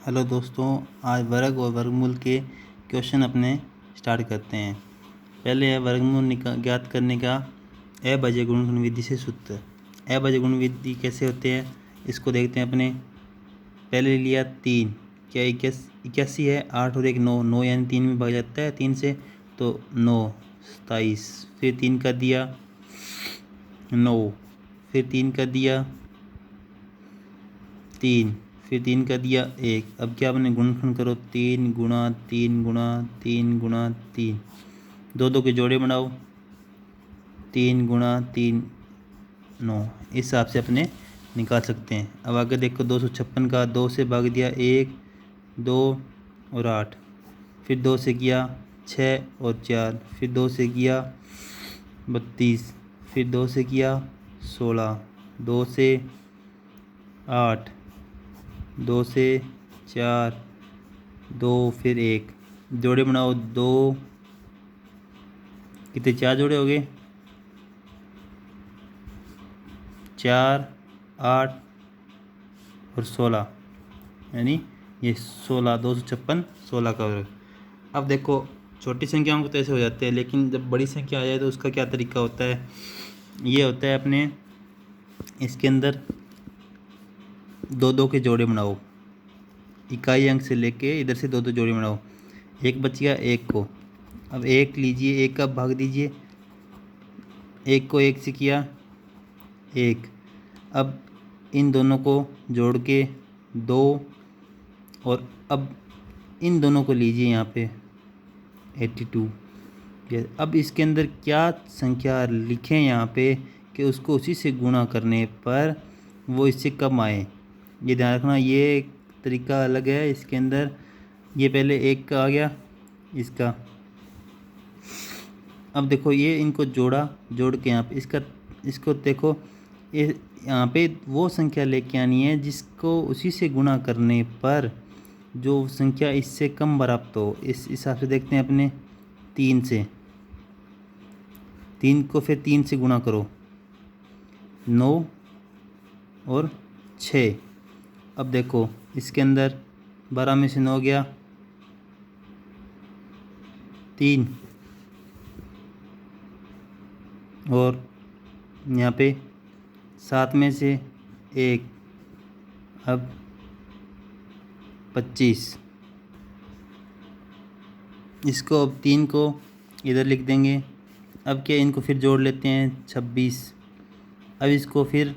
Hello दोस्तों, आज वर्ग और वर्गमूल के क्वेश्चन अपने स्टार्ट करते हैं। पहले है वर्गमूल ज्ञात करने का अभाज्य गुणनखंड विधि से सूत्र। अभाज्य गुणन विधि कैसे होते हैं इसको देखते हैं अपने। पहले लिया 3, क्या 81 है, 8 और 1 9, 9 यानी 3 में भाग जाता है 3 से, तो 9 27। फिर 3 का दिया 9, फिर 3 का दिया 3, फिर 3 का दिया 1। अब क्या अपने गुणनखंड करो, 3 गुणा 3 गुणा 3 गुणा 3, दो दो के जोड़े बनाओ, 3 गुणा 3 9, इस हिसाब से अपने निकाल सकते हैं। अब आगे देखो 256 का 2 से भाग दिया 1 2 और 8, फिर 2 से किया 6 और 4, फिर 2 से किया 32, फिर 2 से किया 16, 2 से 8, 2 से 4, 2 फिर 1, जोड़े बनाओ 2, कितने 4 जोड़े हो गए, 4 8 और 16, यानी ये 16 256 16 का वर्ग। अब देखो छोटी संख्याओं को तो ऐसे हो जाते हैं, लेकिन जब बड़ी संख्या आ जाए तो उसका क्या तरीका होता है। ये होता है अपने इसके अंदर दो दो के जोड़े बनाओ, इकाई अंक से लेके इधर से दो दो जोड़े बनाओ, एक बच गया एक को। अब एक लीजिए, एक का भाग दीजिए, एक को एक से किया एक। अब इन दोनों को जोड़ के 2, और अब इन दोनों को लीजिए यहाँ पे 82। अब इसके अंदर क्या संख्या लिखें यहाँ पे कि उसको उसी से गुणा करने पर वो इससे कम आए। ये ध्यान रखना, ये एक तरीका अलग है इसके अंदर। ये पहले एक का आ गया इसका। अब देखो ये इनको जोड़ के यहाँ पे इसको देखो, ये यहाँ पे वो संख्या लेके आनी है जिसको उसी से गुणा करने पर जो संख्या इससे कम प्राप्त हो। इस हिसाब से देखते हैं अपने 3 से, 3 को फिर 3 से गुणा करो, 9 और 6। अब देखो इसके अंदर 12 में से 9 गया 3, और यहाँ पे 7 में से 1, अब 25। इसको अब 3 को इधर लिख देंगे। अब क्या इनको फिर जोड़ लेते हैं 26। अब इसको फिर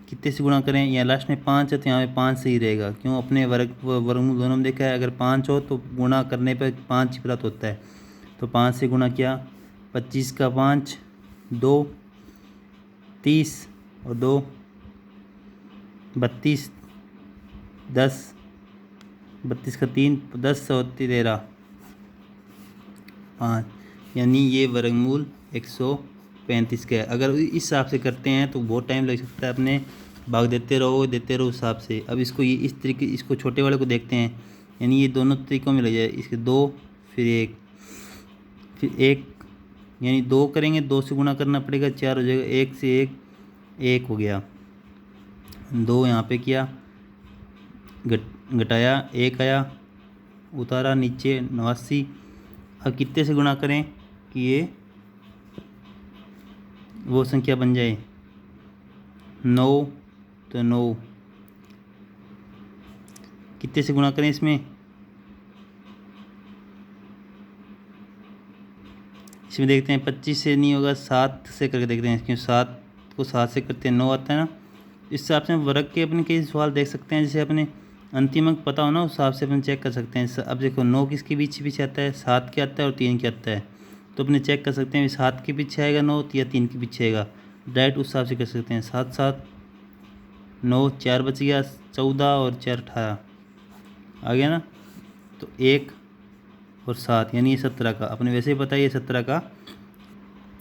कितने से गुणा करें, यहाँ लास्ट में 5 है तो यहाँ पे 5 सही रहेगा, क्यों अपने वर्गमूल दोनों में देखा है अगर 5 हो तो गुणा करने पर 5 ही प्राप्त होता है। तो 5 से गुणा किया, 25 का 5 2 30 और 2 32, 10 32 का 3 10 और 13 5, यानी ये वर्गमूल 135 का है। अगर इस हिसाब से करते हैं तो बहुत टाइम लग सकता है, अपने भाग देते रहो उस हिसाब से। अब इसको ये इस तरीके, इसको छोटे वाले को देखते हैं, यानी ये दोनों तरीक़ों में लग जाए। इसके 2 फिर 1 फिर 1, यानी 2 करेंगे 2 से गुणा करना पड़ेगा 4 हो जाएगा, 1 से 1 1 हो गया, 2 यहाँ पे किया घटाया 1 आया, उतारा नीचे 89। अब कितने से गुणा करें कि ये वो संख्या बन जाए 9, तो 9 कितने से गुणा करें इसमें देखते हैं 25 से नहीं होगा, 7 से करके देखते हैं, क्योंकि 7 को 7 से करते हैं 9 आता है ना। इस हिसाब से वर्ग के अपने कई सवाल देख सकते हैं, जैसे अपने अंतिम अंक पता हो ना उस हिसाब से अपन चेक कर सकते हैं। अब देखो 9 किसके पीछे आता है, 7 के आता है और 3 के आता है, तो अपने चेक कर सकते हैं 7 के पीछे आएगा 9 या 3 के पीछे आएगा, डायरेक्ट उस हिसाब से कर सकते हैं। 7 7 9 4 बच गया, 14 और 4 18 आ गया ना, तो 1 और 7 यानी ये 17 का, अपने वैसे ही पता है ये 17 का।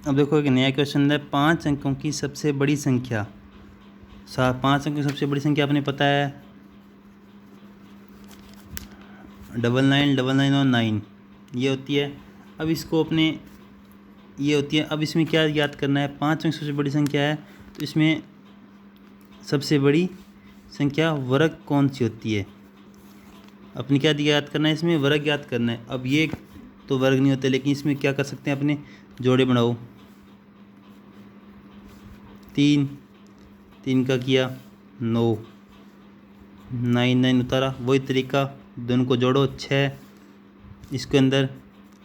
अब देखो एक नया क्वेश्चन है, 5 अंकों की सबसे बड़ी संख्या। 5 अंकों की सबसे बड़ी संख्या अपने पता है 99 99 और 9 ये होती है। अब इसको अपने ये होती है। अब इसमें क्या याद करना है, 5 अंक सबसे बड़ी संख्या है, तो इसमें सबसे बड़ी संख्या वर्ग कौन सी होती है। अपनी क्या दिया याद करना है, इसमें वर्ग याद करना है। अब ये तो वर्ग नहीं होते, लेकिन इसमें क्या कर सकते हैं, अपने जोड़े बनाओ। 3 3 का किया 9, 9 9 उतारा, वही तरीका, दोनों को जोड़ो 6, इसके अंदर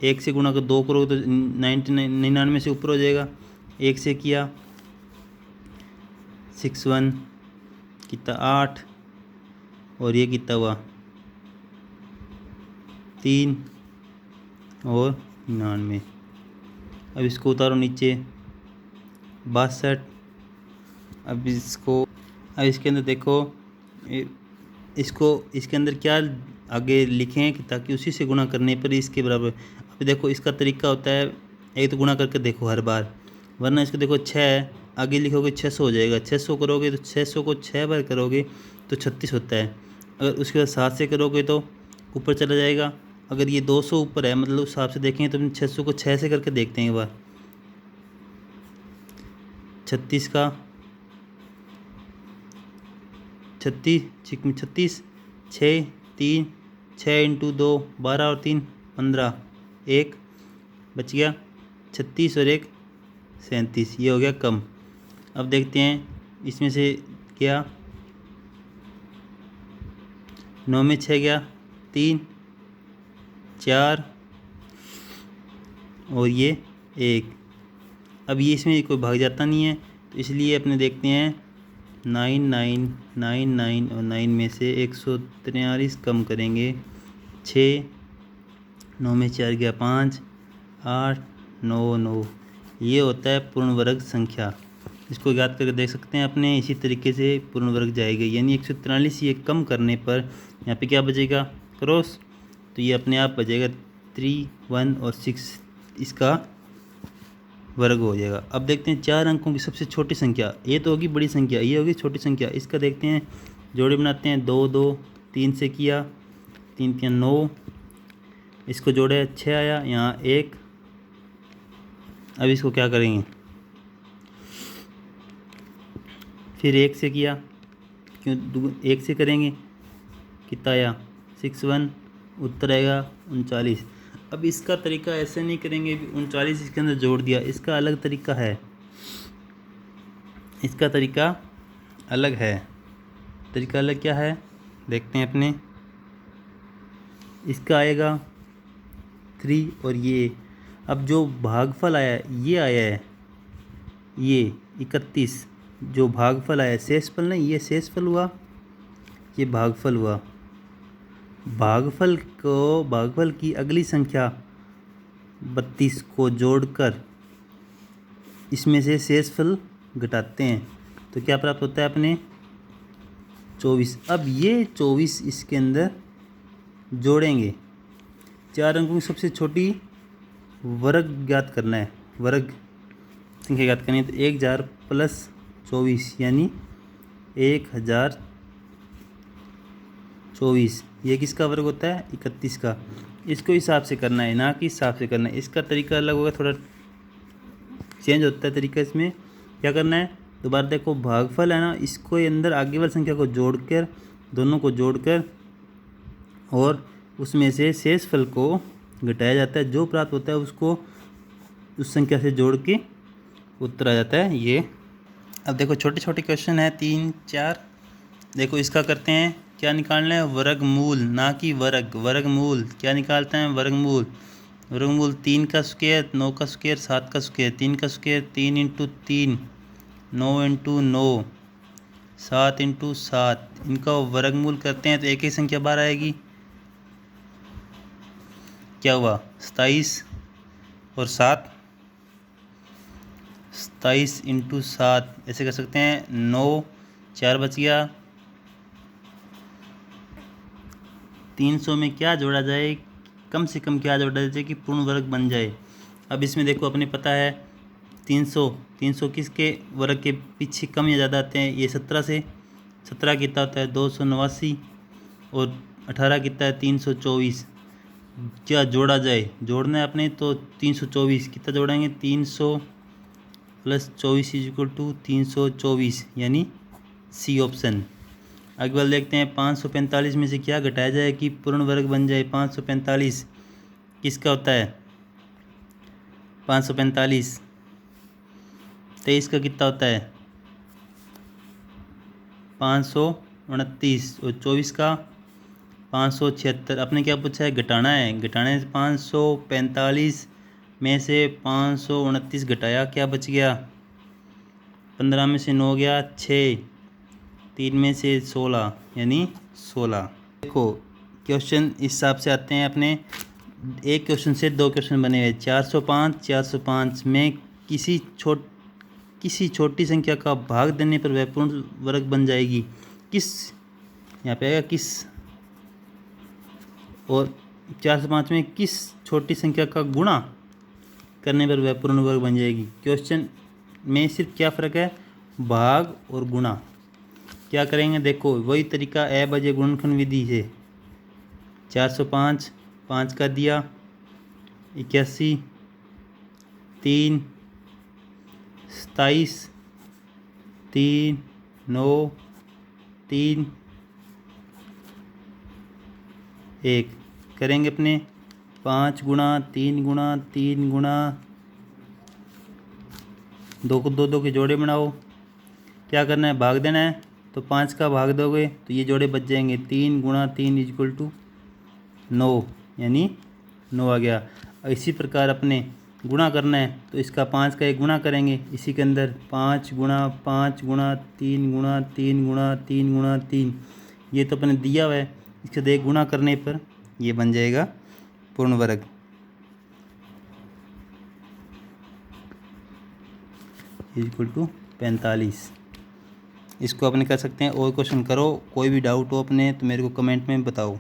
1 से गुणा कर 2 करोगे तो 99 से ऊपर हो जाएगा। 1 से किया 6 1 कितना 8, और ये कितना हुआ 3 और 99। अब इसको उतारो नीचे 62। अब इसके अंदर देखो, इसको इसके अंदर क्या आगे लिखें कि ताकि उसी से गुणा करने पर इसके बराबर। अब देखो इसका तरीका होता है, एक तो गुणा करके देखो हर बार, वरना इसको देखो 6 आगे लिखोगे 600 हो जाएगा। 600 करोगे तो 600 को 6 बार करोगे तो 36 होता है। अगर उसके बाद 7 से करोगे तो ऊपर चला जाएगा। अगर ये 200 ऊपर है, मतलब उस हिसाब से देखेंगे तो हम 600 को 6 से करके देखते हैं एक बार। 36 का 36 6 3 6 इंटू 2 12 और 3 15, 1 बच गया 36 और 1 37, ये हो गया कम। अब देखते हैं इसमें से क्या 9 में 6 गया 3 4 और ये 1। अब ये इसमें कोई भाग जाता नहीं है, तो इसलिए अपने देखते हैं 9 9 9 9 और 9 में से 143 कम करेंगे 6, 9 में 4 गया 5 8 9 9, ये होता है पूर्ण वर्ग संख्या। इसको याद करके देख सकते हैं अपने, इसी तरीके से पूर्ण वर्ग जाएगी। यानी 143 ये कम करने पर यहाँ पे क्या बचेगा क्रॉस, तो ये अपने आप बचेगा 3 1 और 6, इसका वर्ग हो जाएगा। अब देखते हैं 4 अंकों की सबसे छोटी संख्या, ये तो होगी बड़ी संख्या, ये होगी छोटी संख्या। इसका देखते हैं जोड़े बनाते हैं। 2 2 3 से किया 3 3 9, इसको जोड़े 6 आया, यहाँ 1। अब इसको क्या करेंगे, फिर 1 से किया, क्यों 1 से करेंगे, कितना आया 6 1, उत्तर आएगा 39। अब इसका तरीका ऐसे नहीं करेंगे 39 इसके अंदर जोड़ दिया, इसका अलग तरीका है, इसका तरीका अलग है। तरीका अलग क्या है देखते हैं अपने। इसका आएगा 3 और ये, अब जो भागफल आया है ये आया है, ये 31 जो भागफल आया है, शेषफल नहीं, ये शेषफल हुआ, ये भागफल हुआ। भागफल की अगली संख्या 32 को जोड़कर इसमें से शेषफल घटाते हैं तो क्या प्राप्त होता है अपने 24। अब ये 24 इसके अंदर जोड़ेंगे। 4 अंकों की सबसे छोटी वर्ग ज्ञात करना है, वर्ग संख्या ज्ञात करनी है, तो 1000 प्लस 24 यानी 1024, ये किसका वर्ग होता है 31 का। इसको हिसाब से करना है, ना कि हिसाब से करना है। इसका तरीका अलग होगा, थोड़ा चेंज होता है तरीका। इसमें क्या करना है, दोबारा देखो भागफल है ना, इसको अंदर आगे वाली संख्या को जोड़कर, दोनों को जोड़कर और उसमें से शेषफल को घटाया जाता है। जो प्राप्त होता है उसको उस संख्या से जोड़ के उत्तर आ जाता है ये। अब देखो छोटे छोटे क्वेश्चन है 3 4। देखो इसका करते हैं, क्या निकालना है वर्गमूल, ना कि वर्ग। वर्गमूल क्या निकालते हैं वर्गमूल। वर्गमूल 3 का स्क्वायर 9 का स्क्वायर 7 का स्क्वायर। 3 का स्क्वायर 3 इंटू 3 9 इंटू 9 7 इंटू 7, इनका वर्गमूल करते हैं तो एक ही संख्या बाहर आएगी। क्या हुआ 27 और 7, 27 इंटू 7 ऐसे कर सकते हैं। 9 4 बच गया। 300 में क्या जोड़ा जाए, कम से कम क्या जोड़ा जाए कि पूर्ण वर्ग बन जाए। अब इसमें देखो अपने पता है 300 किसके वर्ग के पीछे कम या ज़्यादा आते हैं। ये 17 से, 17 कितना होता है 289 और 18 कितना है 324। क्या जोड़ा जाए, जोड़ना है अपने तो 324 कितना जोड़ेंगे 300 प्लस 24 इज इक्वल टू 324 यानी सी ऑप्शन। आगे वाला देखते हैं। 545 में से क्या घटाया जाए कि पूर्ण वर्ग बन जाए। 545 किसका होता है? 545 23 का कितना होता है? 529 और 24 का 576। अपने क्या पूछा है? घटाना है। घटाने से 545 में से 529 घटाया, क्या बच गया? 15 में से 9 गया 6, 3 में से 16 यानी 16। देखो क्वेश्चन इस हिसाब से आते हैं अपने। एक क्वेश्चन से दो क्वेश्चन बने हुए। 405 में किसी छोटी संख्या का भाग देने पर वह पूर्ण वर्ग बन जाएगी। किस, यहाँ पे आएगा किस। और 405 में किस छोटी संख्या का गुणा करने पर वह पूर्ण वर्ग बन जाएगी। क्वेश्चन में सिर्फ क्या फ़र्क है? भाग और गुणा। क्या करेंगे? देखो वही तरीका ए बजे गुणनखंड विधि से। 405 5 का दिया 81, 3 27, 3 9 3 1 करेंगे अपने। 5 गुणा 3 गुणा 3 गुणा 2 को 2 2 के जोड़े बनाओ। क्या करना है? भाग देना है। तो 5 का भाग दोगे तो ये जोड़े बच जाएंगे। 3 गुणा 3 इक्वल टू 9 यानी 9 आ गया। इसी प्रकार अपने गुणा करना है तो इसका 5 का एक गुणा करेंगे इसी के अंदर। 5 गुणा 5 गुणा 3 गुणा 3 गुणा 3 गुणा 3, ये तो अपने दिया हुआ है। इसके देख गुणा करने पर ये बन जाएगा पूर्ण वर्ग इक्वल टू 45। इसको अपने कर सकते हैं। और क्वेश्चन करो, कोई भी डाउट हो अपने तो मेरे को कमेंट में बताओ।